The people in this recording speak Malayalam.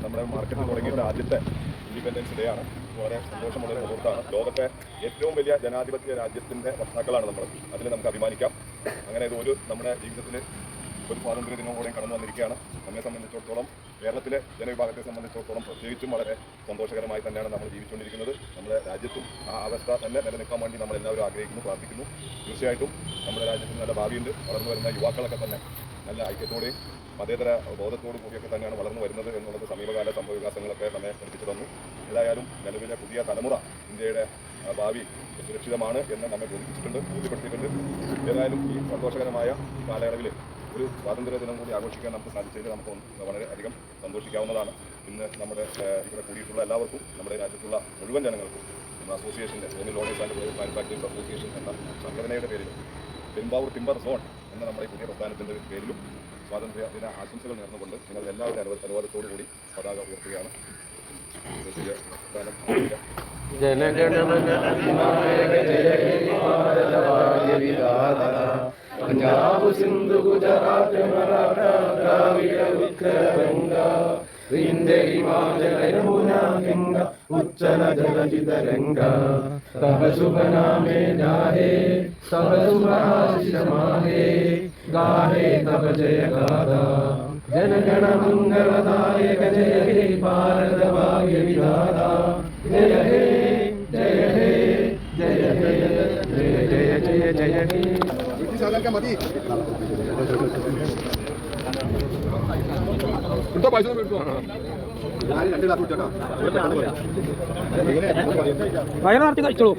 നമ്മുടെ മാർക്കറ്റിൽ തുടങ്ങിയിട്ട് ആദ്യത്തെ ഇൻഡിപെൻഡൻസ് ഡേ ആണ്. വളരെ സന്തോഷമുള്ളൊരു മുഹൂർത്തമാണ്. ലോകത്തെ ഏറ്റവും വലിയ ജനാധിപത്യ രാജ്യത്തിന്റെ വക്താക്കളാണ് നമ്മൾ. അതിൽ നമുക്ക് അഭിമാനിക്കാം. അങ്ങനെ ഇത് നമ്മുടെ ജീവിതത്തിൽ ഒരു സ്വാതന്ത്ര്യ ദിനം കൂടെ കടന്നു വന്നിരിക്കുകയാണ്. നമ്മെ സംബന്ധിച്ചിടത്തോളം, കേരളത്തിലെ ജനവിഭാഗത്തെ സംബന്ധിച്ചിടത്തോളം പ്രത്യേകിച്ചും വളരെ സന്തോഷകരമായി തന്നെയാണ് നമ്മൾ ജീവിച്ചുകൊണ്ടിരിക്കുന്നത്. നമ്മുടെ രാജ്യത്തും ആ അവസ്ഥ തന്നെ നിലനിൽക്കാൻ വേണ്ടി നമ്മളെല്ലാവരും ആഗ്രഹിക്കുന്നു, പ്രാർത്ഥിക്കുന്നു. തീർച്ചയായിട്ടും നമ്മുടെ രാജ്യത്തിന് നല്ല ഭാവിയുണ്ട്. വളർന്നു വരുന്ന യുവാക്കളൊക്കെ തന്നെ നല്ല ഐക്യത്തോടെയും മതേതര ബോധത്തോടു കൂടിയൊക്കെ തന്നെയാണ് വളർന്നു വരുന്നത് എന്നുള്ളത് സമീപകാല സംഭവവികാസങ്ങളൊക്കെ നമ്മെ പഠിപ്പിച്ചു തന്നു. ഏതായാലും നിലവിലെ പുതിയ തലമുറ ഇന്ത്യയുടെ ഭാവി സുരക്ഷിതമാണ് എന്ന് നമ്മെ ബോധ്യപ്പെടുത്തിയിട്ടുണ്ട്. ഏതായാലും ഈ സന്തോഷകരമായ കാലയളവിൽ ഒരു സ്വാതന്ത്ര്യ ദിനം കൂടി ആഘോഷിക്കാൻ നമുക്ക് സാധിച്ചതിൽ നമുക്ക് വളരെയധികം സന്തോഷിക്കാവുന്നതാണ്. ഇന്ന് നമ്മുടെ ഇവിടെ കൂടിയിട്ടുള്ള എല്ലാവർക്കും, നമ്മുടെ രാജ്യത്തുള്ള മുഴുവൻ ജനങ്ങൾക്കും നമ്മുടെ അസോസിയേഷൻ്റെ സോണിൽ owners and private manufacturing association എന്ന സംഘടനയുടെ പേരിലും പെരുമ്പാവൂർ ടിമ്പർ സോൺ എന്ന നമ്മുടെ പുതിയ പ്രസ്ഥാനത്തിൻ്റെ പേരിലും സ്വാതന്ത്ര്യ ദിന ആശംസകൾ നേർന്നുകൊണ്ട് നിങ്ങൾ എല്ലാവരും അനുവാദത്തോടു കൂടി പതാക ഉയർത്തുകയാണ്. പഞ്ചാബ് സിന്ധു ഗുജറാത്ത് മറാഠ ദ്രാവിഡ ഉത്തരബംഗ വിന്ധ്യ ഹിമാചല യമുന ഗംഗ ഉജ്ജല ജലജിതരംഗ തവ ശുഭ നാമേ ജാഹേ തവ ശുഭ ആശിष മാഹേ गाहे तब जय गाथा जनगण मंगलदायक जय हे भारत भाग्य विधाता जय हे जय हे जय हे जय जय जय जय हे साधारण मती उल्टा पैसा बैठो यार घंटे लाख रुपया വയനാട്ടിൽ കഴിച്ചോളൂ.